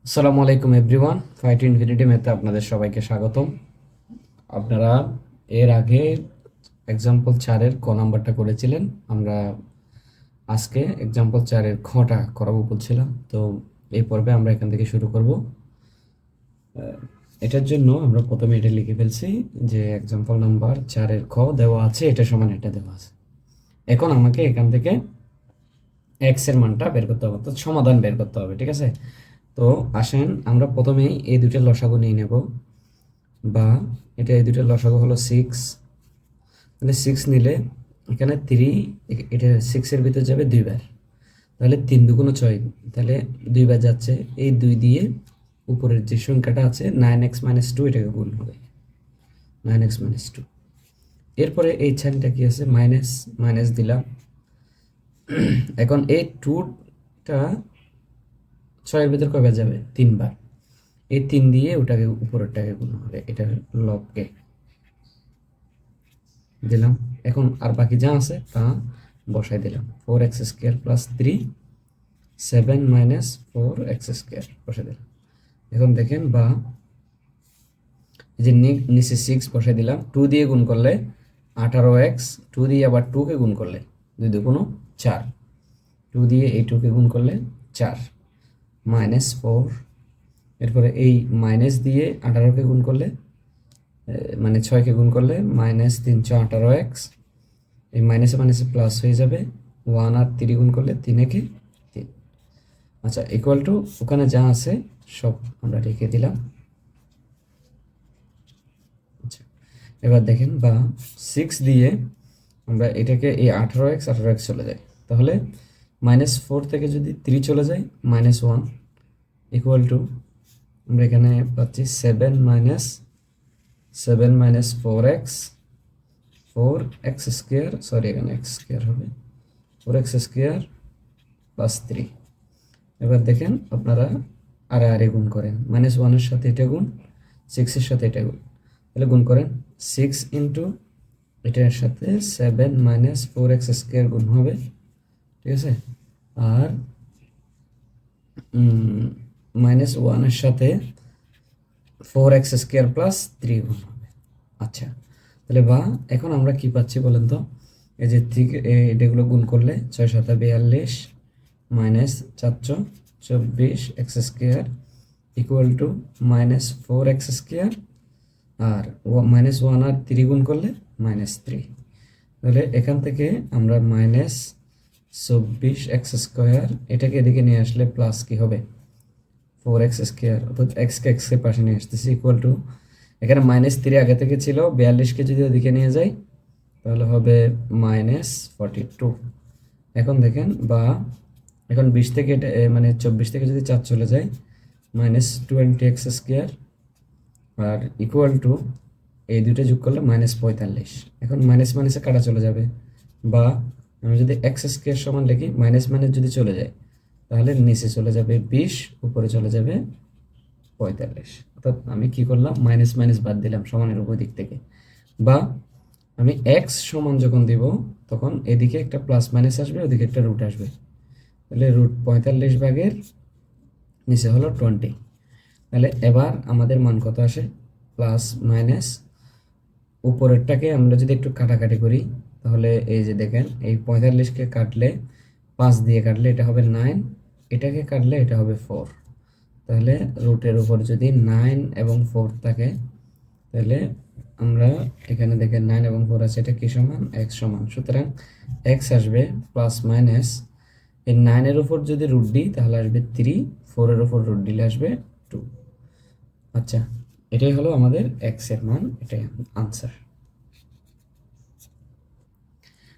আসসালামু আলাইকুম everyone, fight infinity ম্যাথে আপনাদের সবাইকে স্বাগতম। আপনারা এর আগে এক্সাম্পল 4-এর ক নাম্বারটা করেছিলেন। আমরা আজকে এক্সাম্পল 4-এর খটা করাবো বলছিলাম। তো এই পর্বে আমরা এখান থেকে শুরু করব। এটার জন্য আমরা প্রথমে এটা লিখে ফেলছি যে এক্সাম্পল নাম্বার 4-এর খ দেওয়া আছে, এটা সমান এটা দেওয়া আছে। এখন আমাকে এখান থেকে এক্স এর মানটা বের করতে হবে, তো সমাধান বের করতে হবে, ঠিক আছে? তো আসেন আমরা প্রথমেই এই দুইটার লসাগু নিয়ে নেব, বা এটা এই দুইটার লসাগু হলো 6। তাহলে 6 নিলে এখানে 3, এটা 6-এর ভিতর যাবে 2 বার, তাহলে 3 দুগুণ 6, তাহলে 2 বার যাচ্ছে। এই 2 দিয়ে উপরের যে সংখ্যাটা আছে 9x-2, এটাকে গুণ হবে 9x-2। এরপরে এই ছানিটা কি আছে, মাইনাস মাইনাস দিলাম। এখন এই 2টা 6-এর ভিতর কয়বার যাবে, 3 বার। এই 3 দিয়ে ওটাকে উপরেরটাকে গুণ হবে, এটার লবকে দিলাম। এখন আর বাকি যা আছে তা বসাই দিলাম। 4x² + 3, 7 - 4x² বসাই দিলাম। এখন দেখেন, বা এই যে নিচে 6 বসাই দিলাম। 2 দিয়ে গুণ করলে 18x, 2 দিয়ে আবার 2কে গুণ করলে 2 দুগুণ 4, 2 দিয়ে এই 2কে গুণ করলে 4 -4। এরপরে এই মাইনাস দিয়ে 18কে গুণ করলে, মানে 6কে গুণ করলে -318x। এই মাইনাসে মাইনাসে প্লাস হয়ে যাবে, 1 আর 3 গুণ করলে 3 × 3। আচ্ছা, ইকুয়াল টু ওখানে যা আছে সব আমরা রেখে দিলাম। আচ্ছা, এবার দেখেন, বা 6 দিয়ে আমরা এটাকে এই 18x চলে যায়, তাহলে -4 থেকে যদি 3 চলে যায় -1, ইকুয়াল টু আমরা এখানে পাচ্ছি 7 - 4x², সরি এখানে x² হবে, 4x² + 3। এবার দেখেন আপনারা আরে গুণ করেন, -1-এর সাথে এটা গুণ, 6-এর সাথে এটা গুণ, তাহলে গুণ করেন 6 ইন্টু এটার সাথে 7 - 4x² গুণ হবে, ঠিক আছে? আর -1-এর সাথে 4x² + 3 গুণ হবে। আচ্ছা, তাহলে বা এখন আমরা কি পাচ্ছি বলেন তো? এই যে এটাগুলো গুণ করলে 6×7 = 42, -424x² ইকুয়াল টু -4x², আর -1 আর 3 গুণ করলে -3। তাহলে এখান থেকে আমরা -24x², এটাকে এদিকে নিয়ে আসলে প্লাস কি হবে, 4x², অর্থাৎ এক্সকে এক্সের পাশে নিয়ে আসতেছি, ইকুয়াল টু এখানে -3 আগে থেকে ছিল, 42কে যদি ওদিকে নিয়ে যাই তাহলে হবে -42। এখন দেখেন, বা এখন 20 থেকে এটা মানে 24 থেকে যদি 4 চলে যায় -20x², আর ইকুয়াল টু এই দুটো যোগ করলে -45। এখন মাইনাস মাইনাসে কাটা চলে যাবে, বা আমি যদি x² সমান লিখি, মাইনাস মাইনাস যদি চলে যায় তাহলে নিচে চলে যাবে 20, উপরে চলে যাবে 45। অর্থাৎ আমি কি করলাম, মাইনাস মাইনাস বাদ দিলাম সমানের উভয় দিক থেকে। বা আমি x সমান যখন দিব তখন এদিকে একটা প্লাস মাইনাস আসবে, ওদিকে একটা রুট আসবে, তাহলে √45 নিচে হলো 20। তাহলে এবার আমাদের মান কত আসে, প্লাস মাইনাস উপরেরটাকে আমরা যদি একটু কাটাকাটি করি তাহলে এই যে দেখেন, এই 45কে কাটলে 5 দিয়ে কাটলে এটা হবে 9, এটাকে কাটলে এটা হবে 4। তাহলে রুটের উপর যদি 9 এবং 4 থাকে তাহলে আমরা এখানে দেখেন 9 এবং 4 আছে, এটা কি সমান, x সমান। সুতরাং x আসবে প্লাস মাইনাস, এই 9-এর উপর যদি রুট দিই তাহলে আসবে 3, 4-এর উপর রুট দিলে আসবে 2। আচ্ছা, এটাই হলো আমাদের x এর মান, এটাই আনসার।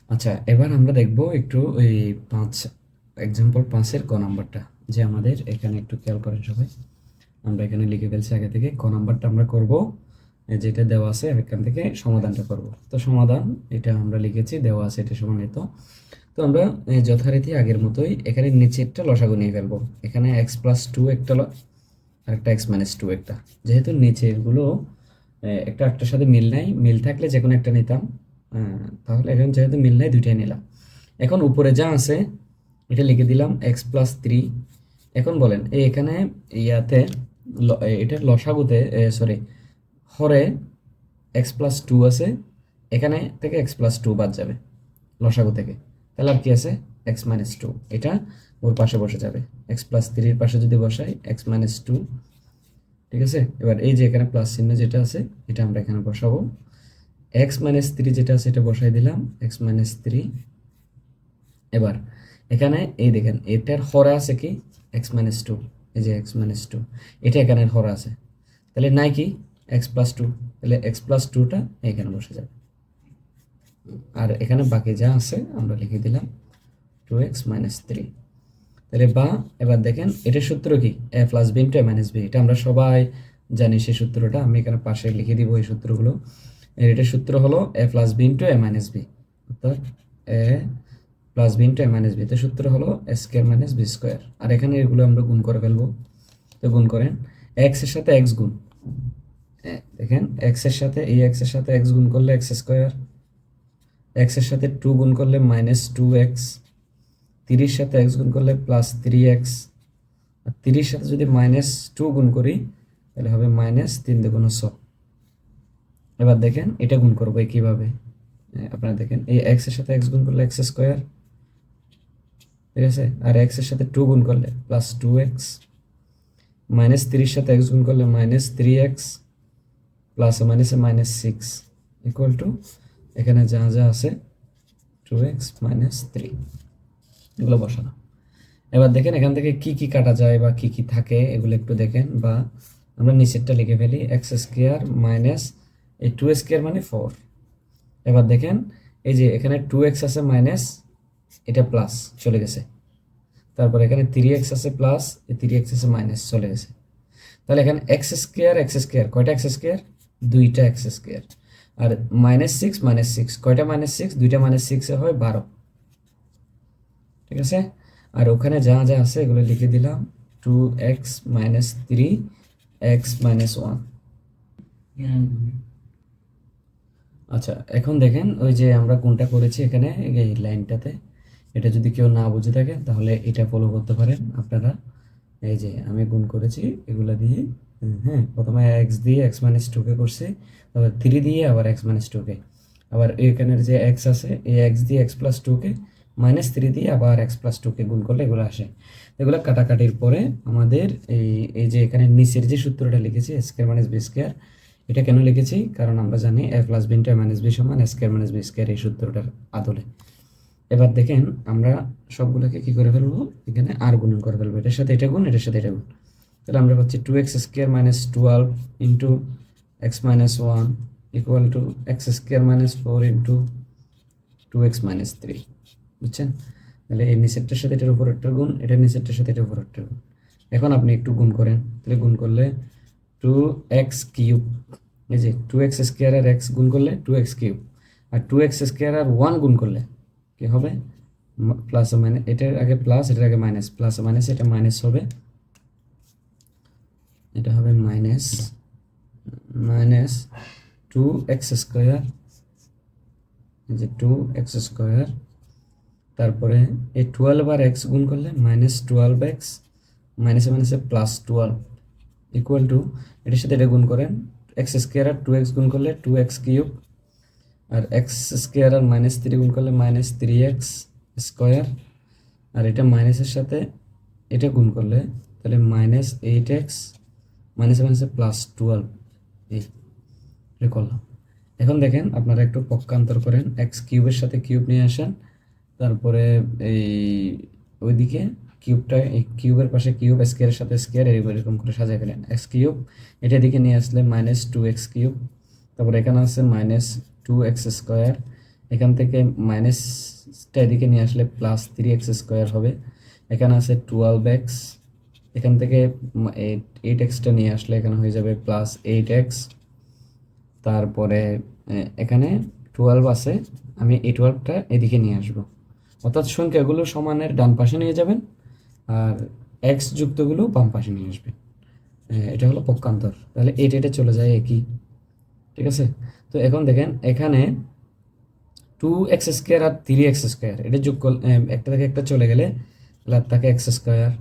আচ্ছা, এবার আমরা দেখব একটু এই 5 এক্সাম্পল 5-এর ক নাম্বারটা, যে আমাদের এখানে একটু খেয়াল করেন সবাই। আমরা এখানে লিখে ফেলছি আগে থেকে, ক নাম্বারটা আমরা করব যেটা দেওয়া আছে এখান থেকে সমাধানটা করব। তো সমাধান এটা আমরা লিখেছি, দেওয়া আছে এটা সমান এত। তো আমরা যথারীতি আগের মতোই এখানে নিচেরটা লসাগু নিয়ে ফেলবো। এখানে x+2 একটা আর একটা x-2 একটা, যেহেতু নিচেরগুলো একটা একটার সাথে মিল নাই, মিল থাকলে যে কোনো একটা নিতাম, তাহলে এখন যেহেতু মিল নাই দুইটাই নিলাম। এখন উপরে যা আছে এটা লিখে দিলাম x+3 এখন বলেন এখানে ইয়াতে এটার লসাগুতে সরি হরে এক্স প্লাস টু আছে, এখানে থেকে এক্স প্লাস টু বাদ যাবে লসাগু থেকে, তাহলে আর কি আছে এক্স মাইনাস টু, এটা ওর পাশে বসে যাবে। এক্স প্লাস থ্রির পাশে যদি বসাই এক্স মাইনাস টু, ঠিক আছে। এবার এই যে এখানে প্লাস চিহ্ন যেটা আছে এটা আমরা এখানে বসাবো, এক্স মাইনাস থ্রি যেটা আছে এটা বসাই দিলাম, এক্স মাইনাস থ্রি। এবার এখানে এই দেখেন এটার হরে আছে কি এক্স মাইনাস টু, এই যে এক্স মাইনাস টু, এটা এখানে হরে আছে, তাহলে নাই কি এক্স প্লাস টু, তাহলে এক্স প্লাস টুটা এখানে বসে যাবে। আর এখানে বাকি যা আছে আমরা লিখে দিলাম টু এক্স মাইনাস থ্রি। তাহলে বা এবার দেখেন এটার সূত্র কি এ প্লাস বি ইন্টু এ মাইনাস বি, এটা আমরা সবাই জানি সেই সূত্রটা, আমি এখানে পাশে লিখে দিব এই সূত্রগুলো। এটার সূত্র হলো A plus B into A minus B, অর্থাৎ এ প্লাস বি ইন্টু এ মাইনাস বি, তো সূত্র হলো A square minus B square. আর এখানে এগুলো আমরা গুণ করে ফেলবো, তো গুণ করেন এক্স এর সাথে এক্স গুণ, দেখেন এক্স এর সাথে এই এক্স এর সাথে এক্স গুণ করলে এক্স স্কোয়ার, এক্স এর সাথে টু গুণ করলে মাইনাস টু এক্স, তিরিশ সাথে এক্স গুণ করলে প্লাস থ্রি এক্স, আর তিরিশ সাথে যদি মাইনাস টু গুণ করি তাহলে হবে মাইনাস তিন দুগুণ ছ। এবার দেখেন এটা গুণ করবো কিভাবে, আপনারা দেখেন এই এক্স এর সাথে এক্স গুণ করলে এক্স স্কোয়ার, ঠিক আছে, আর এক্স এর সাথে টু গুণ করলে প্লাস টু এক্স, মাইনাস তিরিশ সাথে এক্স গুণ করলে মাইনাস থ্রি এক্স, প্লাস মাইনাসে মাইনাস সিক্স ইকুয়াল টু এখানে যা যা আছে টু এক্স মাইনাস থ্রি, এগুলো বসানো। এবার দেখেন এখান থেকে কি কি কাটা যায় বা কি কি থাকে এগুলো একটু দেখেন, বা আমরা নিচেরটা লিখে ফেলি এক্স স্কোয়ার মাইনাস এই টু স্কোয়ার মানে ফোর। এবার দেখেন এই যে এখানে টু এক্স আছে মাইনাস, এটা প্লাস চলে গেছে, তারপর এখানে থ্রি এক্স আছে প্লাস, এই থ্রি এক্স আছে মাইনাস চলে গেছে, তাহলে এখানে এক্স স্কোয়ার কয়টা এক্স স্কোয়ার দুইটা এক্স স্কোয়ার, আর মাইনাস সিক্স কয়টা মাইনাস সিক্স দুইটা মাইনাস সিক্সে হয় 12, ঠিক আছে। আর ওখানে যা যা আছে এগুলো লিখে দিলাম two x minus three x minus one. আচ্ছা এখন দেখেন ওই যে আমরা কোনটা করেছি এখানে এই লাইনটাতে, এটা যদি কেউ না বুঝে থাকে তাহলে এটা ফলো করতে পারেন আপনারা। এই যে আমি গুণ করেছি এগুলা দিয়ে, হ্যাঁ প্রথমে এক্স দিয়ে এক্স মাইনাস টুকে করছি, তারপর থ্রি দিয়ে আবার এক্স মাইনাস টুকে, আবার এখানের যে এক্স আছে এই এক্স দিয়ে এক্স প্লাস টুকে মাইনাস থ্রি দিয়ে আবার এক্স প্লাস টুকে গুণ করলে এগুলো আসে। এগুলো কাটাকাটির পরে আমাদের এই যে এখানে নিচের যে সূত্রটা লিখেছি স্কোয়ার মাইনাস বি স্কোয়ার, এটা কেন লিখেছি কারণ আমরা জানি এ প্লাস বি ইন্টু এ মাইনাস বি সমান স্কোয়ার মাইনাস বি স্কোয়ার, এই সূত্রটার আদলে। এবার দেখেন আমরা সবগুলোকে কি করে ফেলবো এখানে আর গুণন করে ফেলবো, এটার সাথে এটা গুণ এটার সাথে এটা গুণ, তাহলে আমরা পাচ্ছি two x square minus twelve into x minus one equal to x square minus four into two x minus three, বুঝছেন। তাহলে এই নিচেরটার সাথে এটার উপর একটা গুণ, এটার নিচেরটার সাথে এটার উপর একটা গুণ। এখন আপনি একটু গুণ করেন, তাহলে গুণ করলে টু এক্স কিউব, এই যে টু এক্স স্কোয়ার আর এক্স গুণ করলে টু এক্স কিউব, আর টু এক্স স্কোয়ার আর ওয়ান গুণ করলে কি হবে প্লাস মাইনাস, এটার আগে প্লাস এটার আগে মাইনাস, প্লাস মাইনাস এটা মাইনাস হবে, এটা হবে minus minus two x square, যে টু এক্স স্কোয়ার, তারপরে এই টুয়েলভ আর এক্স গুণ করলে মাইনাস টুয়েলভ এক্স, মাইনাসে মাইনাসে প্লাস টুয়েলভ ইকুয়াল টু এটার সাথে এটা গুণ করেন এক্স স্কোয়ার আর টু এক্স গুণ করলে টু এক্স কিউব, আর এক্স স্কোয়ার আর মাইনাস থ্রি গুণ করলে মাইনাস থ্রি এক্স স্কোয়ার, আর এটা মাইনাসের সাথে এটা গুণ করলে তাহলে মাইনাস এইট এক্স মাইনাসে মাইনাসে প্লাস টুয়েলভ, এই করলাম। এখন দেখেন আপনারা একটু পক্ষান্তর করেন, এক্স কিউবের সাথে কিউব নিয়ে আসেন, তারপরে এই ওইদিকে কিউবটা এই কিউবের পাশে কিউব স্কোয়ারের সাথে স্কোয়ার এরকম করে সাজাই ফেলেন, এক্স কিউব এটা দিকে নিয়ে আসলে মাইনাস টু এক্স কিউব, তারপর এখানে আছে মাইনাস টু এক্স স্কোয়ার, এখান থেকে মাইনাসটা এদিকে নিয়ে আসলে প্লাস থ্রি এক্স স্কোয়ার হবে, এখানে আছে টুয়েলভ এক্স, এখান থেকে এইট এক্সটা নিয়ে আসলে এখানে হয়ে যাবে প্লাস এইট এক্স, তারপরে এখানে টুয়েলভ আছে, আমি এই টুয়েলভটা এদিকে নিয়ে আসবো, অর্থাৎ সংখ্যাগুলো সমানের ডান পাশে নিয়ে যাবেন আর এক্স যুক্তগুলো বাম পাশে নিয়ে আসবেন, এটা হলো পক্ষান্তর, তাহলে এইটা এটা চলে যায় একই, ঠিক আছে। তো এখন দেখেন এখানে টু এক্স স্কোয়ার আর থ্রি এক্স স্কোয়ার এটা যোগ করলে একটা থেকে একটা চলে গেলে তাহলে আর থাকে এক্স স্কোয়ার,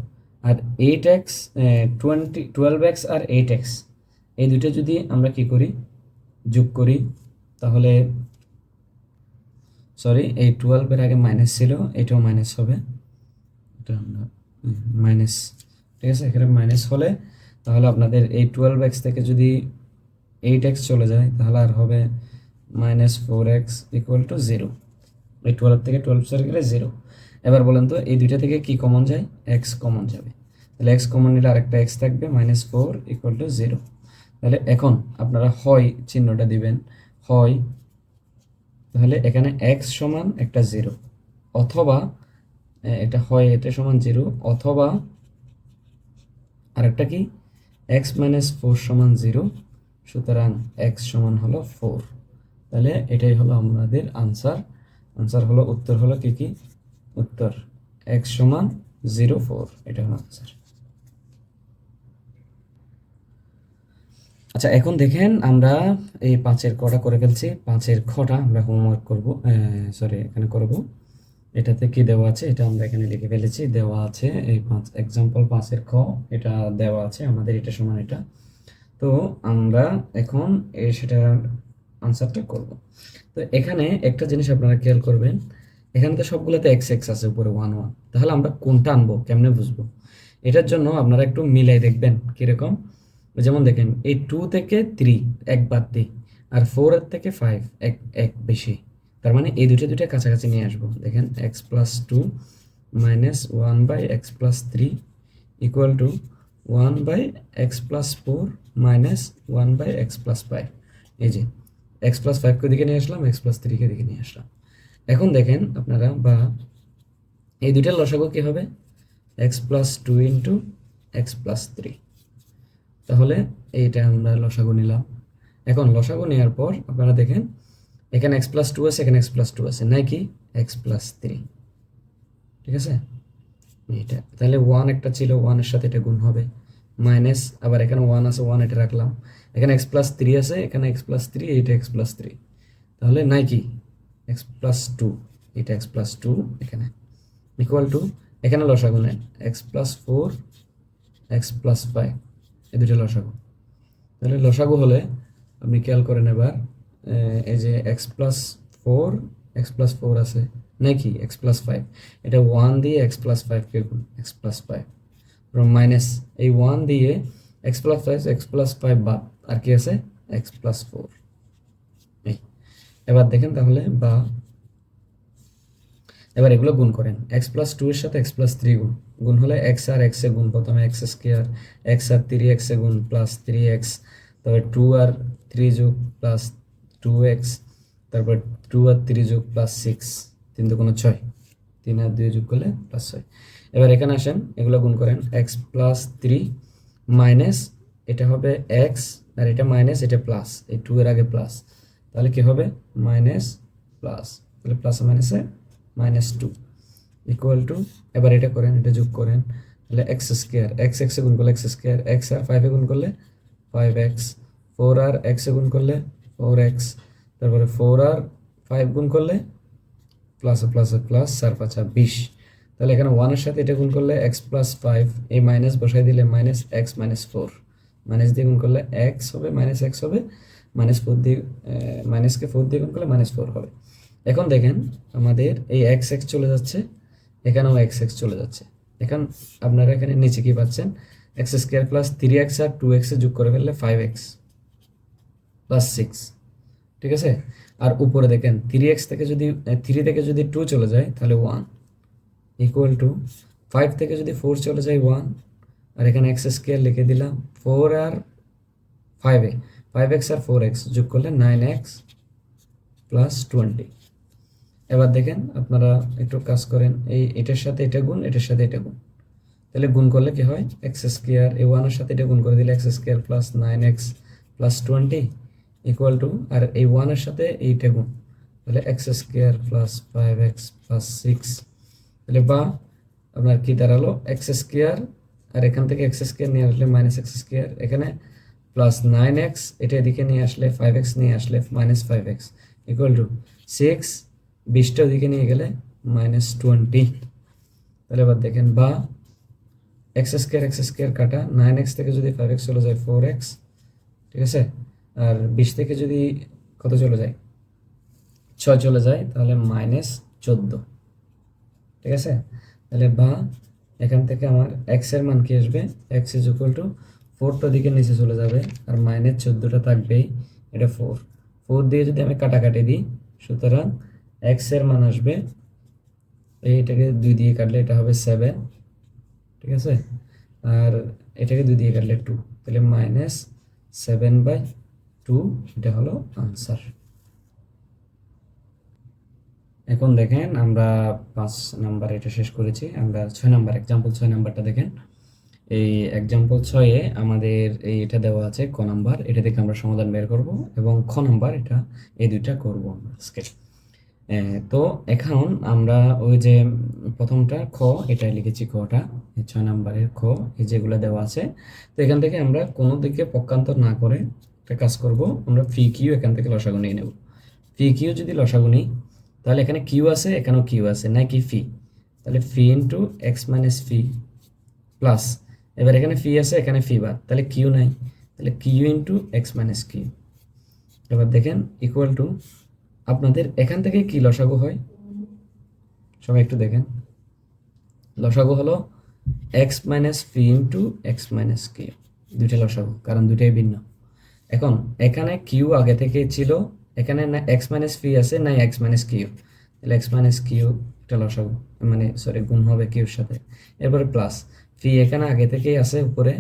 আর 8x 12x আর 8x এই দুটো যদি আমরা কি করি যোগ করি তাহলে সরি এই 12 এর আগে মাইনাস ছিল এটাও মাইনাস হবে, এটা আমরা মাইনাস, ঠিক আছে, এখানে মাইনাস হলে তাহলে আপনাদের এই 12x থেকে যদি 8x চলে যায় তাহলে আর হবে -4x ইকুয়াল টু 0। এই 12 থেকে 12 চলে গেলে 0। এবার বলেন তো এই দুইটা থেকে কি কমন যায়, x কমন যাবে, তাহলে x কমন নিলে আরেকটা x থাকবে -4 ইকুয়াল টু 0। তাহলে এখন আপনারা হয় চিহ্নটা দিবেন, হয় তাহলে এখানে x সমান একটা 0, অথবা এটা হয় এটা সমান 0, অথবা আরেকটা কি x - 4 সমান 0, সুতরাং x সমান হলো 4। তাহলে এটাই হলো আমাদের আনসার হলো, উত্তর হলো কি উত্তর x সমান 0 4, এটা হলো আনসার। আচ্ছা এখন দেখেন আমরা এই 5-এর কটা করে ফেলছি, 5-এর খটা আমরা হোমওয়ার্ক করব, সরি এখানে করব। এটাতে কি দেওয়া আছে এটা আমরা এখানে লিখে ফেলেছি, দেওয়া আছে এই 5 এক্সাম্পল 5-এর খ, এটা দেওয়া আছে আমাদের এটা সমান এটা। তো আমরা এখন সেটার আনসারটা করব। তো এখানে একটা জিনিস আপনারা খেয়াল করবেন, এখানে তো সবগুলোতে এক্স এক্স আছে উপরে 1 1, তাহলে আমরা কোনটা আনবো কেমনে বুঝবো? এটার জন্য আপনারা একটু মিলাই দেখবেন কিরকম। যেমন দেখেন এই 2 থেকে 3 এক বাদ দিই, আর 4 এর থেকে 5 এক এক বেশি, তার মানে এই দুটো কাছাকাছি নিয়ে আসবো। দেখেন x + 2 - 1/x + 3 equal to 1/x + 4 - 1/x + 5। এই যে x + 5 কে দিকে নিয়ে আসলাম, x + 3 কে দিকে নিয়ে আসলাম। এখন দেখেন আপনারা বা এই দুইটার লসাগু কি হবে, x + 2 * x + 3। তাহলে এইটা আমরা লসাগু নিলাম। এখন লসাগু নেওয়ার পর আপনারা দেখেন এখানে x + 2 আছে, এখানে x + 2 আছে, নাই কি x + 3, ঠিক আছে। এটা তাহলে 1 একটা ছিল, 1 এর সাথে এটা গুণ হবে, মাইনাস আবার এখানে 1 আছে, 1 এটা রাখলাম, এখানে x + 3 আছে, এখানে x + 3, এইটা x + 3, তাহলে নাই কি x + 2, এটা x + 2 এখানে ইকুয়াল টু এখানে লসাগু নেন x + 4 x + 5, এই দুটো লসাগু। তাহলে লসাগু হলে আপনি খেয়াল করেন এবার এই যে x + 4 x + 4 আছে নাকি x + 5, এটা 1 দিয়ে x + 5 কে গুণ x + 5 মাইনাস এই 1 দিয়ে x + 5 x + 5 বাদ, আর কি আছে x + 4। এই এবার দেখেন তাহলে বা এবার এগুলো গুণ করেন, x + 2 এর সাথে x + 3 গুণ হলে x আর x এ গুণ, প্রথমে x² x আর 3x এ গুণ প্লাস 3x, তারপর 2 আর 3 যোগ প্লাস 2x, তারপর 2 আর 3 যোগ প্লাস 6, 3 × 6, 3 আর 2 যোগ করলে প্লাস 6। এবার এখানে আসেন এগুলো গুণ করেন, x + 3 মাইনাস এটা হবে x, আর এটা মাইনাস এটা প্লাস, এই 2 এর আগে প্লাস, তাহলে কি হবে মাইনাস প্লাস, তাহলে প্লাস মাইনাসে -2 ইকুয়াল টু, এবার এটা করেন, এটা যোগ করেন, তাহলে x² x x এ গুণ করলে x², x আর 5 এ গুণ করলে 5x, 4 আর x এ গুণ করলে 4x, তারপরে 4 আর 5 গুণ করলে প্লাস প্লাস প্লাস 4 5 20। তাহলে এখানে 1 এর সাথে এটা গুণ করলে x + 5, এই মাইনাস বসাই দিলে -x - 4, মাইনাস দিয়ে গুণ করলে x হবে -x হবে, -4 দিয়ে মাইনাসকে 4 দিয়ে গুণ করলে -4 হবে। এখন দেখেন আমাদের এই x x চলে যাচ্ছে, এখানেও x x চলে যাচ্ছে। এখন আপনারা এখানে নিচে কি পাচ্ছেন, x² + 3x আর 2x এ যোগ করে ফেললে 5x + 6, ঠিক আছে। আর উপরে দেখেন 3x থেকে যদি 3 থেকে যদি 2 চলে যায় তাহলে 1 ইকুয়াল টু 5 থেকে যদি 4 চলে যায় 1, আর এখানে x² লিখে দিলাম, 4 আর 5 এ 5x আর 4x যোগ করলে 9x + 20। এবার দেখেন আপনারা একটু কাজ করেন, এটার সাথে এটা গুণ, এটার সাথে এটা গুণ, তাহলে গুণ করলে কি হয় x², এই 1 এর সাথে এটা গুণ করে দিলে x² + 9x + 20 ইকুয়াল টু, আর এই 1 এর সাথে এইটা গুণ, তাহলে x² + 5x + 6, তাহলে বা আপনার কি দাঁড়ালো x², আর এখান থেকে x² নিয়ে আসলে -x², এখানে +9x, এটা এদিকে নিয়ে আসলে 5x নিয়ে আসলে -5x ইকুয়াল টু 6, 20টা ওদিকে নিয়ে গেলে -20। তাহলে এবার দেখেন বা এক্স স্কোয়ার কাটা 9x থেকে যদি 5x চলে যায় 4x, ঠিক আছে, আর 20 থেকে যদি কত চলে যায় 6 চলে যায় তাহলে -14, ঠিক আছে। তাহলে বা এখান থেকে আমার x এর মান কি আসবে, x ইজ ইকুয়াল টু 4টা দিকে নিচে চলে যাবে আর -14টা থাকবেই, এটা 4 দিয়ে যদি আমি কাটাকাটি দিই, সুতরাং x এর মান আসবে, এইটাকে 2 দিয়ে কাটলে এটা হবে 7, ঠিক আছে, আর এটাকে 2 দিয়ে কাটলে 2, তাহলে -7/2, এটা হলো আনসার। এখন দেখেন আমরা 5 নাম্বার এটা শেষ করেছি, আমরা 6 নাম্বার এক্সাম্পল 6 নাম্বারটা দেখেন। এই এক্সাম্পল 6-এ আমাদের এটা দেওয়া আছে ক নাম্বার, এটা থেকে আমরা সমাধান বের করব, এবং খ নাম্বার এটা, এই দুইটা করব আমরা আজকে। তো এখন আমরা ওই যে প্রথমটা খ, এটা লিখেছি খটা, 6 নাম্বারের খ, এই যেগুলো দেওয়া আছে। তো এখান থেকে আমরা কোনো দিকে পক্ষান্তর না করে একটা কাজ করব, আমরা ফি কিউ এখান থেকে লসাগু নিয়ে নেব। ফি কিউ যদি লসাগু নিই, তাহলে এখানে কিউ আছে, এখানেও কিউ আছে, নাই কি ফি, তাহলে ফি into x minus phi plus, এবার এখানে ফি আছে, এখানে ফি বাদ, তাহলে কিউ নাই, তাহলে q into x minus q. এবার দেখেন ইকুয়াল টু, আপনাদের এখান থেকে কি লসাগু হয় সবাই একটু দেখেন, লসাগু হলো X minus p into x minus Q, দুইটা লসাগু, কারণ দুইটাই ভিন্ন। এখন এখানে কিউ আগে থেকে ছিল, এখানে না এক্স মাইনাস ফি আছে না এক্স মাইনাস কিউ, তাহলে এক্স মাইনাস কিউ একটা লসাগু, মানে সরি গুণ হবে কিউর সাথে, এরপরে প্লাস ফি এখানে আগে থেকেই আছে উপরে,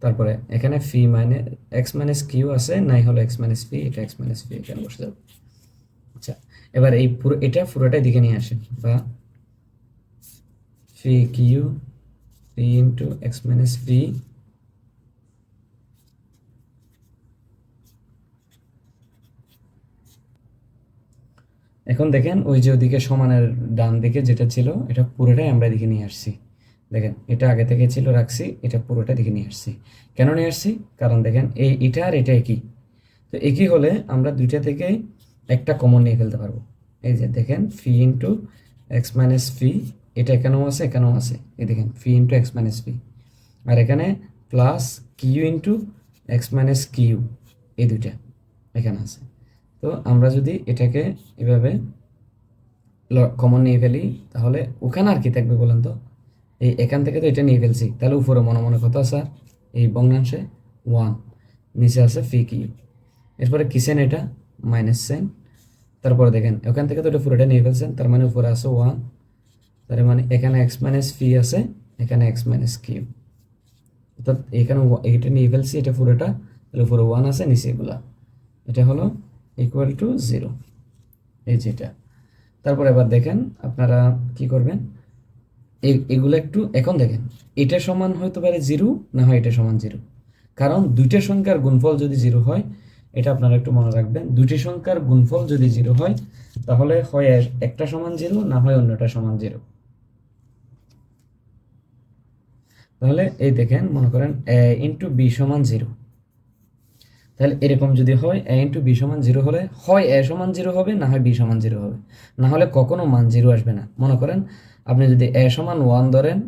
তারপরে এখানে ফি মানে এক্স মাইনাস কিউ আছে, নাই হলো এক্স মাইনাস ফি, এটা এক্স মাইনাস ফি এখানে বসে যাবে। আচ্ছা, এবার এই পুরো এটা পুরোটাই দিকে নিয়ে আসেন, বা ফি কিউ ফি ইন্টু এক্স মাইনাস ফি এখন দেখেন ওই যে ওদিকে সমানের ডান দিকে যেটা ছিল এটা পুরোটাই আমরা এদিকে নিয়ে আসছি। দেখেন এটা আগে থেকে ছিল রাখছি, এটা পুরোটা দিকে নিয়ে আসছি। কেন নিয়ে আসছি? কারণ দেখেন এটা আর এটা একই, তো একই হলে আমরা দুইটা থেকে একটা কমন নিয়ে ফেলতে পারবো। এই যে দেখেন p into x minus p, এটা এখানেও আছে এখানেও আছে, এই দেখেন p into x minus p, আর এখানে plus Q into x minus q, এই দুইটা এখানে আছে। তো আমরা যদি এটাকে এভাবে কমন নিয়ে ফেলি, তাহলে ওখানে আর কি থাকবে বলেন তো, এই এখান থেকে তো এটা নিয়ে ফেলছি, তাহলে উপরে মনে মনে কত আছে, এই ভগ্নাংশে 1, নিচে আছে ফি কিউ, এরপরে কিসেন এটা মাইনাস সাইন, তারপরে দেখেন ওখান থেকে তো এটা পুরোটা নিয়ে ফেলছেন, তার মানে উপরে আছে 1, তার মানে এখানে এক্স মাইনাস ফি আছে, এখানে এক্স মাইনাস কিউ, অর্থাৎ এখানে এটা নিয়ে ফেলছি এটা পুরোটা, তাহলে উপরে 1 আছে, নিচে এগুলা, এটা হলো ইকুয়াল টু 0, এই যেটা। তারপর এবার দেখেন আপনারা কি করবেন, এগুলো একটু এখন দেখেন, এটা সমান হতে পারে 0, না হয় এটা সমান 0, কারণ দুইটা সংখ্যার গুণফল যদি 0 হয়, এটা আপনারা একটু মনে রাখবেন, দুইটি সংখ্যার গুণফল যদি 0 হয়, তাহলে হয় একটা সমান 0, না হয় অন্যটা সমান 0। তাহলে এই দেখেন মনে করেন a ইন্টু বি সমান 0, তাহলে এরকম যদি হয় a ইন্টু বি সমান 0 হলে হয় a সমান 0 হবে, না হয় b সমান 0 হবে, না হলে কখনো মান 0 আসবে না। মনে করেন আপনি যদি a সমান 1 ধরেন,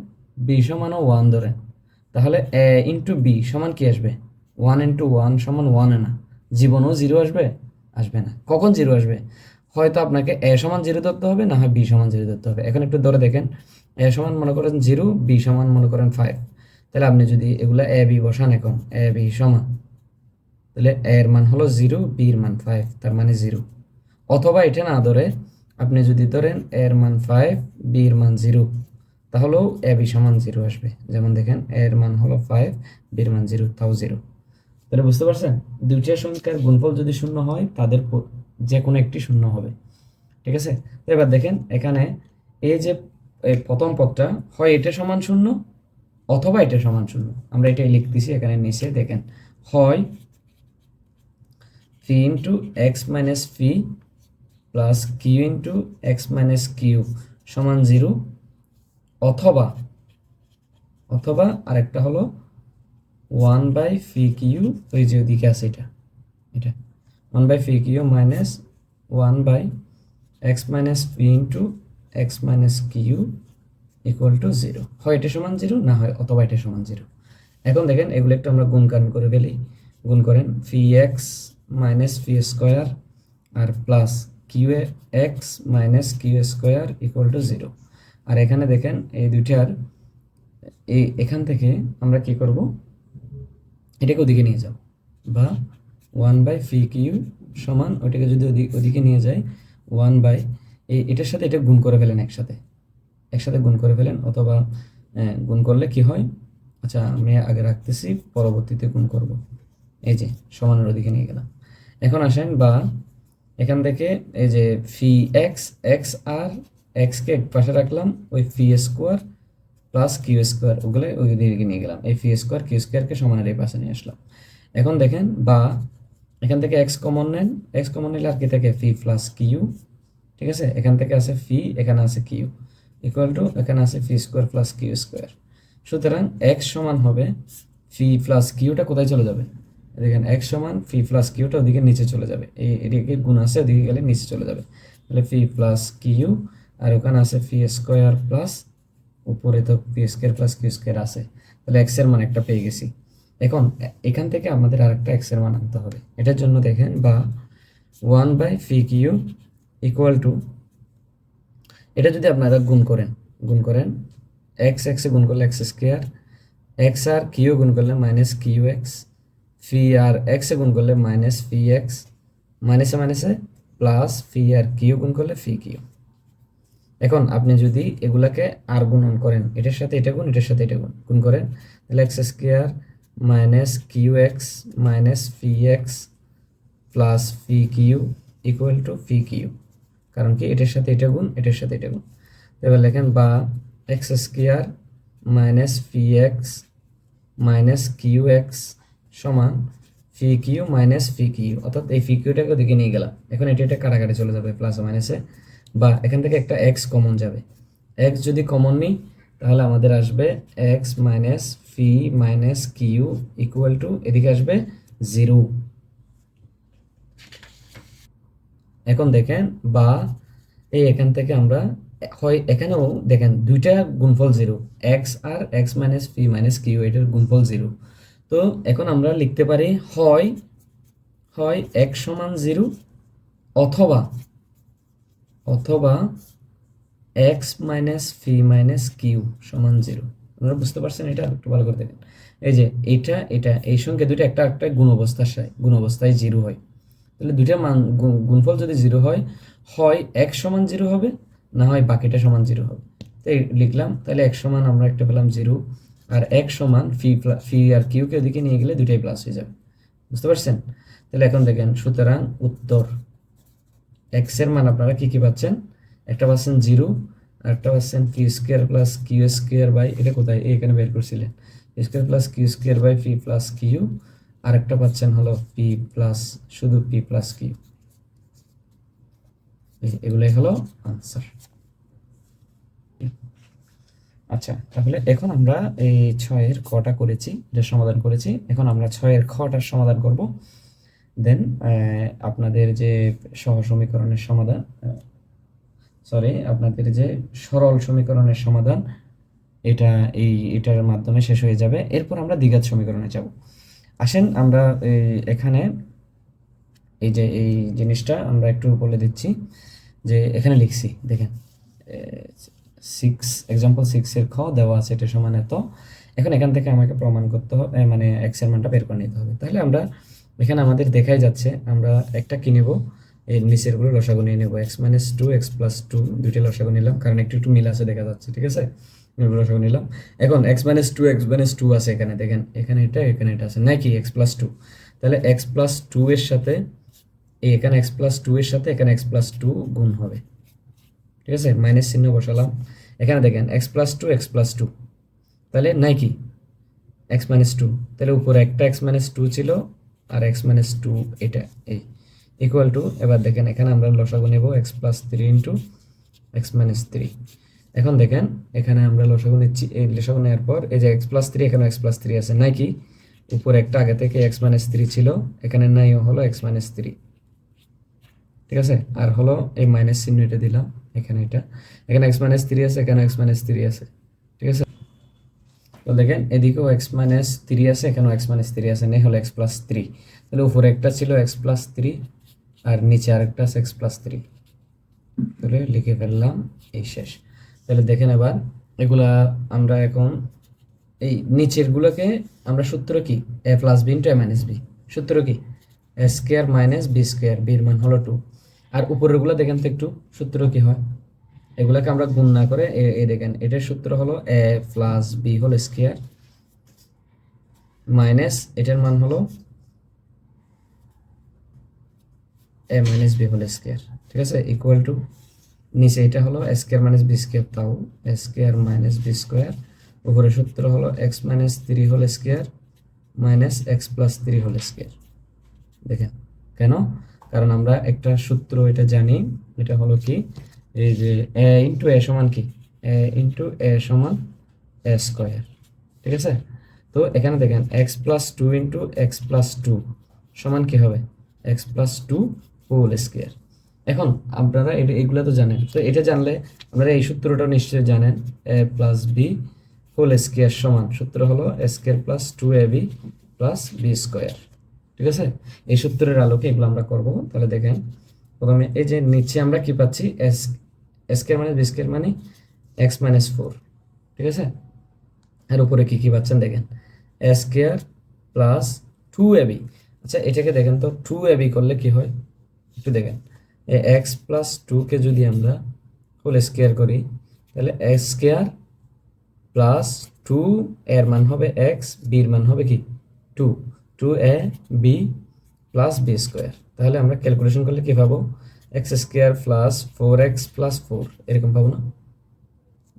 b সমানও 1 ধরেন, তাহলে a ইন্টু বি সমান কি আসবে, 1 ইন্টু 1 সমান 1, না জীবনও 0 আসবে, আসবে না। কখন 0 আসবে, হয়তো আপনাকে a সমান 0 ধরতে হবে, না হয় b সমান 0 ধরতে হবে। এখন একটু ধরে দেখেন, a সমান মনে করেন 0, b সমান মনে করেন 5, তাহলে আপনি যদি এগুলা a b বসান, এখন a b সমান, তাহলে এর মান হলো 0, বির মান 5, তার মানে 0। অথবা এটা না ধরে আপনি যদি ধরেন এর মান 5, বির মান 0, তাহলেও এ বি সমান 0 আসবে। যেমন দেখেন এর মান হলো 5, বির মান 0, তাও 0। তাহলে বুঝতে পারছেন, দুইটা সংখ্যার গুণফল যদি শূন্য হয়, তাদের যে কোনো একটি শূন্য হবে, ঠিক আছে। তো এবার দেখেন এখানে এই যে এই প্রথম পদটা, হয় এটা সমান 0 অথবা এটা সমান 0, আমরা এটাই লিখতেছি এখানে নিচে দেখেন, হয় phi into x minus phi plus Q into x minus Q সমান 0, অথবা অথবা আরেকটা হলো 1 বাই ফি কিউ, ওই যে ওদিকে আছে এটা, এটা 1 by p q minus 1 by x minus p into x minus q equal to 0, হয় এটা সমান 0 না হয় অথবা এটা সমান 0। এখন দেখেন এগুলো একটু আমরা গুণকারণ করে ফেলি। গুণ করেন phi X minus phi square আর plus Q x minus Q square equal to 0। আর এখানে দেখেন এই দুইটার এখান থেকে আমরা কি করব, এটাকে ওদিকে নিয়ে যাব, বা 1/φ কিউ সমান ওইটাকে যদি ওদিকে নিয়ে যাই 1 এটার সাথে এটা গুণ করে ফেলেন, একসাথে গুণ করে ফেলেন, অথবা গুণ করলে কি হয়, আচ্ছা আমি আগে রাখতেছি, পরবর্তীতে গুণ করব। এই যে সমানের ওদিকে নিয়ে গেলাম। এখন আসেন বা এখান থেকে এই যে ফি এক্স এক্স আর এক্সকে এক পাশে রাখলাম, ওই ফি স্কোয়ার প্লাস কিউ স্কোয়ার ওগুলো ওই দিকে নিয়ে গেলাম, এই ফি স্কোয়ার কিউ স্কোয়ারকে সমানের এই পাশে নিয়ে আসলাম। এখন দেখেন বা এখান থেকে এক্স কমন নেন, এক্স কমন নিলে আর কি থাকে ফি প্লাস কিউ, ঠিক আছে, এখান থেকে আছে ফি, এখানে আছে কিউ, ইকুয়াল টু এখানে আছে ফি স্কোয়ার প্লাস কিউ স্কোয়ার। সুতরাং এক্স সমান হবে ফি প্লাস কিউটা কোথায় চলে যাবে, দেখেন এক্স সমান ফি প্লাস কিউটা ওদিকে নিচে চলে যাবে, এদিকে গুণ আছে ওদিকে গেলে নিচে চলে যাবে, তাহলে ফি প্লাস কিউ, আর ওখানে আছে ফি স্কোয়ার প্লাস উপরে তো p square plus Q square আছে, তাহলে এক্স এর মান একটা পেয়ে গেছি। এখন এখান থেকে আমাদের আরেকটা এক্স এর মান আনতে হবে। এটার জন্য দেখেন বা 1/φকিউ ইকুয়াল টু, এটা যদি আপনারা গুণ করেন এক্স এক্সে গুণ করলে এক্স স্কোয়ার, এক্স আর কিউ গুণ করলে মাইনাস কিউ এক্স, ফি আর এক্সে গুণ করলে মাইনাস ফি এক্স, মাইনাসে মাইনাসে প্লাস ফি আর কিউ গুণ করলে ফি কিউ। এখন আপনি যদি এগুলাকে আর গুণন করেন, এটার সাথে এটা গুণ, এটার সাথে এটা গুণ করেন, তাহলে x square minus q x minus p x plus p q equal to p q, কারণ কি এটার সাথে এটা গুণ, এটার সাথে এটা গুণ। এবার লেখেন বা x square minus p X minus q x সমান ফি কিউ মাইনাস ফি কিউ, অর্থাৎ এই ফি কিউটাকে ওদিকে নিয়ে গেলাম। এখন এটা কাটাকাটি চলে যাবে প্লাস মাইনাসে, বা এখান থেকে একটা এক্স কমন যাবে, এক্স যদি কমন নিই তাহলে আমাদের আসবে x minus p minus q equal to এদিকে আসবে 0। এখন দেখেন বা এই এখান থেকে আমরা হয় এখানেও দেখেন দুইটা গুণফল 0, এক্স আর x minus p minus Q, এটার গুণফল 0। তো এখন আমরা লিখতে পারি হয় এক্স সমান 0 অথবা x minus p minus Q সমান 0। আপনারা বুঝতে পারছেন? এটা একটু ভালো করে দেখেন, এই যে এটা এই সঙ্গে দুইটা একটা গুণ অবস্থায় 0 হয়, তাহলে দুইটা মান গুণফল যদি 0 হয়, হয় এক্স সমান 0 হবে, না হয় বাকিটা সমান 0 হবে। তো লিখলাম, তাহলে এক্স সমান আমরা একটা পেলাম 0, আর এক্স সমান ফি আর কিউকে ওদিকে নিয়ে গেলে দুইটাই প্লাস হয়ে যাবে। বুঝতে পারছেন? তাহলে এখন দেখেন, সুতরাং উত্তর এক্স এর মান আপনারা কি পাচ্ছেন, একটা পাচ্ছেন 0, আর একটা পাচ্ছেন Q square plus Q square by, এটা কোথায় এখানে বের করছিলেন, square plus Q square by phi plus Q, আর একটা পাচ্ছেন হলো পি প্লাস শুধু পি প্লাস কিউ। এগুলোই হলো আনসার। আচ্ছা, তাহলে এখন আমরা এই 6-এর কটা করেছি, এটা সমাধান করেছি। এখন আমরা 6-এর খটার সমাধান করব। দেন আপনাদের যে সহ সমীকরণের সমাধান, আপনাদের যে সরল সমীকরণের সমাধান, এটার মাধ্যমে শেষ হয়ে যাবে। এরপর আমরা দ্বিঘাত সমীকরণে যাব। আসেন আমরা এখানে এই যে এই জিনিসটা আমরা একটু বলে দিচ্ছি, যে এখানে লিখছি দেখেন 6 খ দেওয়া আছে, এটা সমান এত। এখন এখান থেকে আমাকে প্রমাণ করতে হবে, মানে এক্স এর মানটা বের করে নিতে হবে। তাহলে আমরা এখানে আমাদের দেখাই যাচ্ছে, আমরা একটা কি নেব, এই নিচের গুলো লসাগু নিয়ে নেব, এক্স মাইনাস 2 এক্স প্লাস 2 দুইটা লসাগু নিলাম, কারণ একটু মিল আছে দেখা যাচ্ছে, ঠিক আছে, লসাগু নিলাম। এখন এক্স মাইনাস 2 আছে এখানে, দেখেন এখানে এটা আছে নাকি এক্স প্লাস 2, তাহলে এক্স প্লাস 2 এর সাথে এখানে এক্স প্লাস 2 এর সাথে এখানে এক্স প্লাস 2 গুণ হবে, ঠিক আছে, মাইনাস চিহ্ন বসালাম। এখানে দেখেন এক্স প্লাস 2 তাহলে নাই কি এক্স মাইনাস 2, তাহলে উপরে একটা এক্স মাইনাস 2 ছিল আর এক্স মাইনাস 2 এটা এই ইকুয়াল টু, এবার দেখেন এখানে আমরা লসাগু নেব x plus 3 into x minus 3। এখন দেখেন এখানে আমরা লসাগু নিচ্ছি, এই লসাগু নেওয়ার পর এই যে এক্স প্লাস 3 এখানে এক্স প্লাস 3 আছে নাই কি, উপরে একটা আগে থেকে এক্স মাইনাস 3 ছিল, এখানে নাই হলো এক্স মাইনাস 3, ঠিক আছে। আর হলো এই মাইনাস চিহ্ন এটা দিলাম এখানে, এখানে এক্স মাইনাস থ্রি আছে, এখানে এক্স মাইনাস থ্রি আছে, ঠিক আছে। তো দেখেন এদিকেও এক্স মাইনাস থ্রি আছে, এখানেও এক্স মাইনাস থ্রি আছে, নেই হলো এক্স প্লাস থ্রি। তাহলে উপরে একটা ছিল এক্স প্লাস থ্রি আর নিচে আরেকটা আছে এক্স প্লাস থ্রি। তাহলে লিখে ফেললাম, এই শেষ। তাহলে দেখেন এবার এগুলা আমরা এখন এই নিচেরগুলোকে আমরা সূত্র কি এ প্লাস বি ইন্টু এ মাইনাস বি, সূত্র কি এ স্কোয়ার মাইনাস বি স্কোয়ার, বির মান হলো 2। আর উপরেরগুলো দেখেন তো একটু সূত্র কি হয়, এগুলাকে আমরা গুণ না করে এই দেখেন এটার সূত্র হলো A plus B whole square minus এটার মান হলো A minus B whole square, ঠিক আছে, ইকুয়াল টু নিচে এটা হলো A square minus B square, তাও A square minus B square, উপরে সূত্র হলো X minus three whole square minus X plus three whole square. দেখেন কেন, কারণ আমরা একটা সূত্র এটা জানি, এটা হলো কি এই যে এ ইন্টু এ সমান কি এ ইন্টু এ সমান এ স্কোয়ার, ঠিক আছে। তো এখানে দেখেন x plus two into x plus two সমান কি হবে x plus two whole square. এখন আপনারা এটা এগুলো তো জানেন, তো এটা জানলে আপনারা এই সূত্রটা নিশ্চয়ই জানেন, এ প্লাস বি হোল স্কোয়ার সমান সূত্র হলো A square plus two a B plus B square, ঠিক আছে। এই সূত্রের আলোকে এগুলো আমরা করব। তাহলে দেখেন প্রথমে এই যে নিচে আমরা কি পাচ্ছি s square minus B square মানে এক্স মাইনাস ফোর, ঠিক আছে। আর উপরে কি কি পাচ্ছেন দেখেন a square plus two a b. আচ্ছা এটাকে দেখেন তো টু এ বি করলে কি হয় একটু দেখেন, এ এক্স প্লাস টুকে যদি আমরা হোল স্কোয়ার করি তাহলে এক্স স্কোয়ার প্লাস টু এর মান হবে এক্স, বির মান হবে কি two, two a B plus B square. তাহলে আমরা ক্যালকুলেশন করলে কি পাবো x square plus four x plus four, এরকম পাবো না?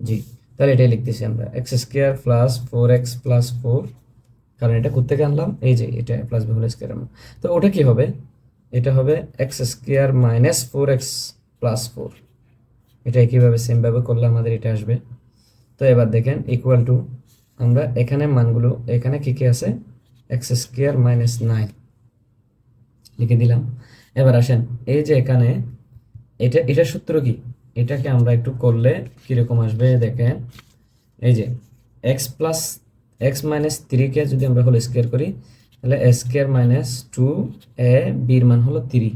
জি, তাহলে এটাই লিখতেছি আমরা x square plus four x plus four, কারণ এটা কোত্থেকে আনলাম এই যে এটা প্লাস বি হোল স্কোয়ার আনলাম। তো ওটা কি হবে, এটা হবে x square minus four x plus four, এটা একইভাবে সেমভাবে করলে আমাদের এটা আসবে। তো এবার দেখেন ইকুয়াল টু আমরা এখানে মানগুলো এখানে কি কি আছে এক্স স্কোয়ার মাইনাস নাইন লিখে দিলাম। এবার আসেন এই যে এখানে এটা সূত্র কি, এটাকে আমরা একটু করলে কিরকম আসবে দেখেন, এই যে এক্স প্লাস এক্স মাইনাস থ্রিকে যদি আমরা হোল স্কোয়ার করি তাহলে এ স্কোয়ার মাইনাস টু এ বির মান হলো থ্রি,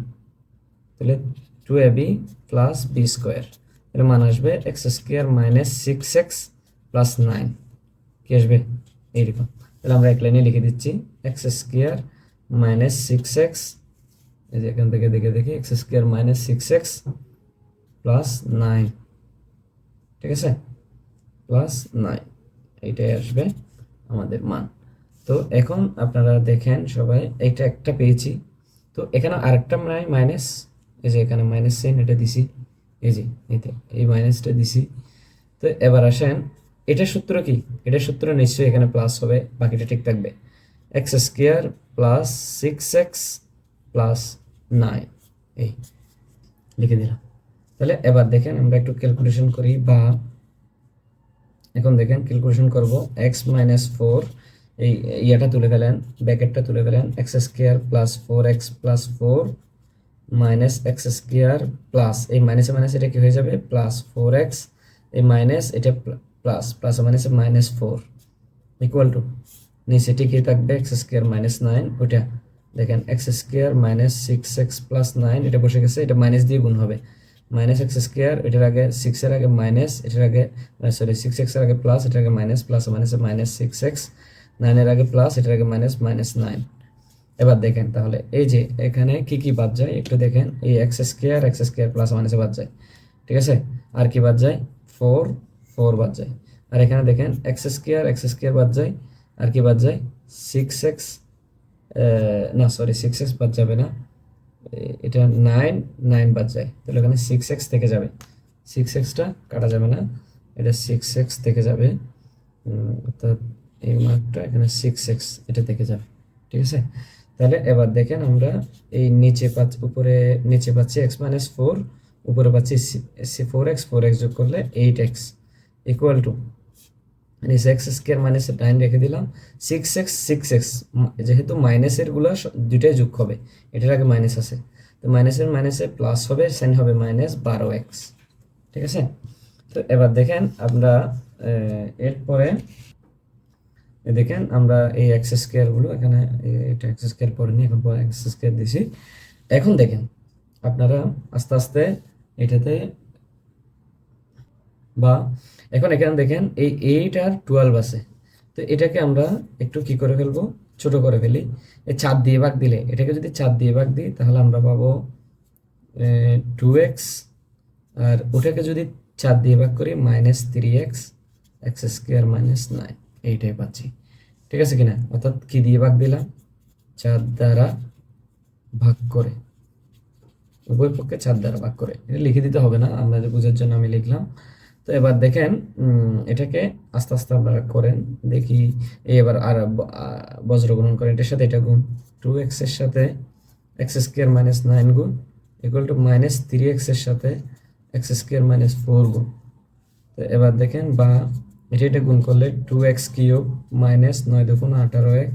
তাহলে two a B plus B square, তাহলে মান আসবে x square minus six x plus nine, কি আসবে এইরকম। তাহলে আমরা এক লাইনে লিখে দিচ্ছি x square minus six x, এই যে এখান থেকে দেখে দেখি x square minus six x plus nine, ঠিক আছে, প্লাস নাইন, এইটাই আসবে আমাদের মান। তো এখন আপনারা দেখেন সবাই এইটা একটা পেয়েছি, তো এখানে আরেকটা মাইনাস, এই যে এখানে মাইনাস সাইন এটা দিছি, এই যে এই মাইনাসটা দিছি। তো এবার আসেন এটা সূত্র কি, এটা সূত্র নিশ্চয়ই এখানে প্লাস হবে, বাকিটা ঠিক থাকবে x square plus six x plus nine, এই লিখে দিলাম। তাহলে এবার দেখেন আমরা একটু ক্যালকুলেশন করি, বা এখন দেখেন ক্যালকুলেশন করব এক্স মাইনাস ফোর, এই ইয়াটা তুলে ফেলেন ব্র্যাকেটটা তুলে ফেলেন x square plus four x plus four minus x square plus এই মাইনাসে মাইনাস এটা কি হয়ে যাবে প্লাস ফোর এক্স, এই মাইনাস এটা প্লাস প্লাস মাইনাসে মাইনাস ফোর ইকুয়াল টু নিচে ঠিকই থাকবে এক্স স্কোয়ার মাইনাস নাইন, ওইটা দেখেন x square minus six x plus nine, এটা বসে গেছে, এটা মাইনাস দিয়ে গুণ হবে মাইনাস এক্স স্কোয়ার, এটার আগে সিক্সের আগে মাইনাস, এটার আগে সরি সিক্স এক্সের আগে প্লাস, এটার আগে মাইনাস, প্লাস মাইনাসে মাইনাস সিক্স এক্স, নাইনের আগে প্লাস, এটার আগে মাইনাস, মাইনাস নাইন। এবার দেখেন তাহলে এই যে এখানে কি কি বাদ যায় একটু দেখেন, এই এক্স স্কোয়ার প্লাস মাইনাসে বাদ যায়, ঠিক আছে, আর কি বাদ যায় ফোর, ফোর বাদ যায়, আর এখানে দেখেন এক্স স্কোয়ার বাদ যায়, আর কি বাদ যায় সিক্স এক্স, না সরি সিক্স এক্স বাদ যাবে না, এটা নাইন, নাইন বাদ যায়, তাহলে এখানে সিক্স এক্স থেকে যাবে, সিক্স এক্সটা কাটা যাবে না, এটা সিক্স এক্স থেকে যাবে, অর্থাৎ এই মার্কটা এখানে সিক্স এক্স এটা থেকে যাবে, ঠিক আছে। তাহলে এবার দেখেন আমরা এই নিচে পাচ্ছি, উপরে নিচে পাচ্ছি এক্স মাইনাস ফোর, উপরে পাচ্ছি ফোর এক্স যোগ করলে এইট এক্স ইকুয়াল টু নিচে এক্স স্কোয়ার মাইনাস নাইন রেখে দিলাম, সিক্স এক্স যেহেতু মাইনাসের গুলো দুইটাই যোগ হবে, এটার আগে মাইনাস আছে, তো মাইনাসের মাইনাসে প্লাস হবে, সাইন হবে -12x। ঠিক আছে, তো এবার দেখেন আমরা এরপরে দেখেন আমরা এই এক্স স্কোয়ার গুলো এখানে, এটা এক্স স্কোয়ার পড়েনি, এখন পরে এক্স স্কোয়ার দিছি। এখন দেখেন আপনারা আস্তে আস্তে এটাতে, বা এখন এখানে দেখেন এই 8 আর 12 আছে, তো এটাকে আমরা একটু কি করে ফেলবো, ছোট করে ফেলি। এই 4 দিয়ে ভাগ দিলে, এটাকে যদি 4 দিয়ে ভাগ দিই তাহলে আমরা পাবো 2x, আর ওটাকে যদি 4 দিয়ে ভাগ করি -3x, এক্স স্কোয়ার -9, এইটাই পাচ্ছি। ঠিক আছে কিনা, অর্থাৎ কি দিয়ে ভাগ দিলাম, 4 দ্বারা ভাগ করে, উভয় পক্ষে 4 দ্বারা ভাগ করে। এটা লিখে দিতে হবে না, আপনাদের বোঝার জন্য আমি লিখলাম। তো এবার দেখেন এটাকে আস্তে আস্তে আপনারা করেন, দেখি এবার আর বজ্র গুণন করেন, এটার সাথে এটা গুণ, 2x এর সাথে এক্স স্কোয়ার -9 গুণ ইকুয়াল টু -3x এর সাথে এক্স স্কোয়ার -4 গুণ। তো এবার দেখেন, বা এটা গুণ করলে 2x কিউব -9 দুগুণ 18x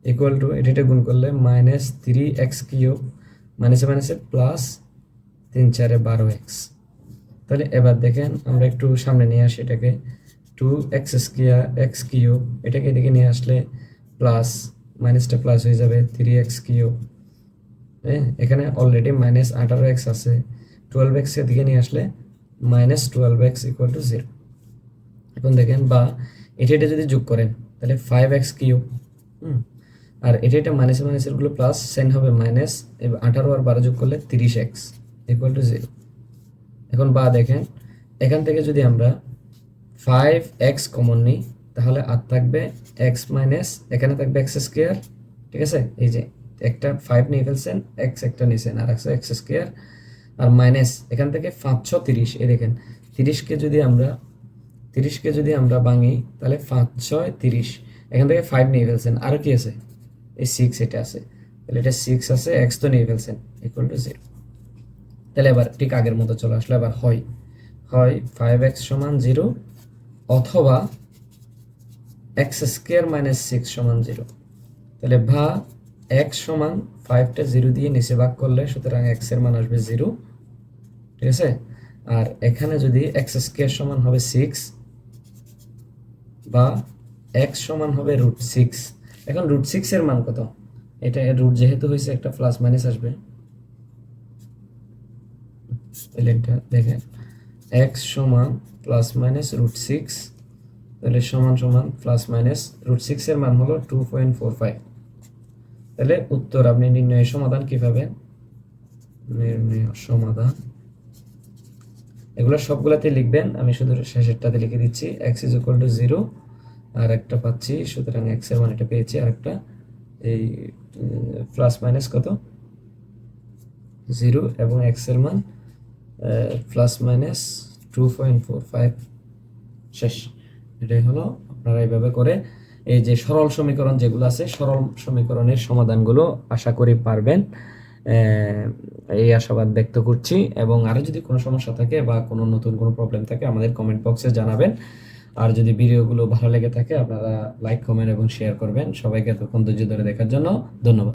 ইকুয়াল টু এটা গুণ করলে -3x কিউব মাইনাসে মাইনাসে প্লাস 3 4 12x। তাহলে এবার দেখেন আমরা একটু সামনে নিয়ে আসি এটাকে, 2x স্কোয়ার x কিউব, এটাকে এদিকে নিয়ে আসলে প্লাস, মাইনাসটা প্লাস হয়ে যাবে 3x কিউব। হ্যাঁ, এখানে অলরেডি -18x আছে, 12x এর দিকে নিয়ে আসলে -12x ইকুয়াল টু 0। এখন দেখেন, বা এটা যদি যোগ করেন তাহলে 5x কিউব, আর এটা মাইনাসে মাইনাসের গুলো প্লাস, সাইন হবে মাইনাস, 18 আর 12 যোগ করলে 30x ইকুয়াল টু 0। এখন বা দেখেন এখান থেকে যদি আমরা 5x কমন নিই তাহলে আর থাকবে x মাইনাস, এখানে থাকবে x স্কোয়ার। ঠিক আছে, এই যে একটা 5 নিয়ে ফেলছেন, x একটা নিয়েছেন, আর আছে x স্কোয়ার, আর মাইনাস এখান থেকে 5 6 30, এই দেখেন 30কে যদি আমরা ভাঙি তাহলে 5 6 30, এখান থেকে 5 নিয়ে ফেলছেন, আর কি আছে, এই 6 এটা আছে, তাহলে এটা 6 আছে, x তো নিয়ে ফেলছেন ইকুয়াল টু 0। তাহলে এবার ঠিক আগের মতো চলে আসলো। এবার হয় 5x সমান 0 অথবা x স্কোয়ার -6 সমান 0। তাহলে বা x সমান 5টা 0 দিয়ে নিচে ভাগ করলে, সুতরাং x এর মান আসবে 0। ঠিক আছে, আর এখানে যদি x স্কোয়ার সমান হবে 6 বা x সমান হবে √6। এখন √6 এর মান কত, এটা রুট যেহেতু হয়েছে একটা প্লাস মাইনাস আসবে, এটা দেখেন x সমান প্লাস মাইনাস √6, তাহলে সমান সমান প্লাস মাইনাস √6 এর মান হলো 2.45। তাহলে উত্তর আপনি নির্ণয়ের সমাধান কিভাবে, নির্ণয় সমাধান এগুলো সবগুলাতে লিখবেন, আমি শুধু শেষেরটাতে লিখে দিচ্ছি, x = 0 আর একটা পাচ্ছি, সুতরাং x এর মান এটা পেয়েছি, আর একটা এই প্লাস মাইনাস কত 0 এবং x এর মান প্লাস মাইনাস 2.45। শেষ। এটাই হলো, আপনারা এইভাবে করে এই যে সরল সমীকরণ যেগুলো আছে, সরল সমীকরণের সমাধানগুলো আশা করি পারবেন, এই আশাবাদ ব্যক্ত করছি। এবং আরও যদি কোনো সমস্যা থাকে বা কোনো নতুন কোনো প্রবলেম থাকে আমাদের কমেন্ট বক্সে জানাবেন। আর যদি ভিডিওগুলো ভালো লেগে থাকে আপনারা লাইক, কমেন্ট এবং শেয়ার করবেন। সবাইকে এতক্ষণ ধৈর্য ধরে দেখার জন্য ধন্যবাদ।